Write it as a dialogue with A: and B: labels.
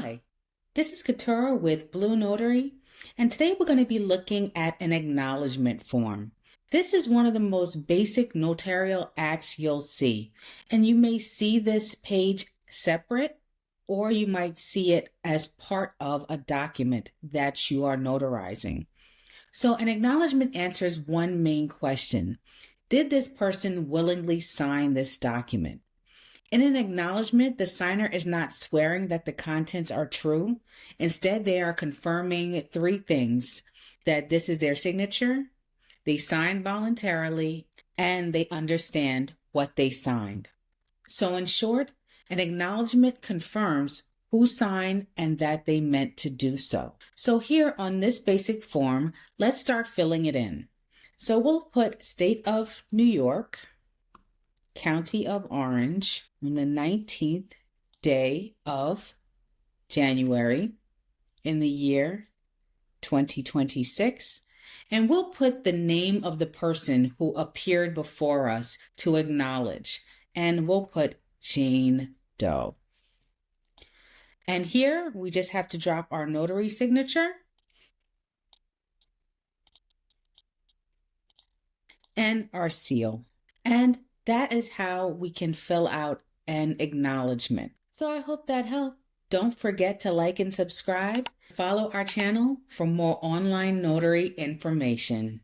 A: Hi, this is Katura with BlueNotary, and today we're going to be looking at an acknowledgement form. This is one of the most basic notarial acts you'll see, and you may see this page separate, or you might see it as part of a document that you are notarizing. So an acknowledgement answers one main question. Did this person willingly sign this document? In an acknowledgement, the signer is not swearing that the contents are true. Instead, they are confirming three things: that this is their signature, they signed voluntarily, and they understand what they signed. So in short, an acknowledgement confirms who signed and that they meant to do so. So here on this basic form, let's start filling it in. So we'll put State of New York, County of Orange, on the 19th day of January in the year 2026. And we'll put the name of the person who appeared before us to acknowledge. And we'll put Jane Doe. And here we just have to drop our notary signature and our seal. And that is how we can fill out an acknowledgement. So I hope that helped. Don't forget to like and subscribe. Follow our channel for more online notary information.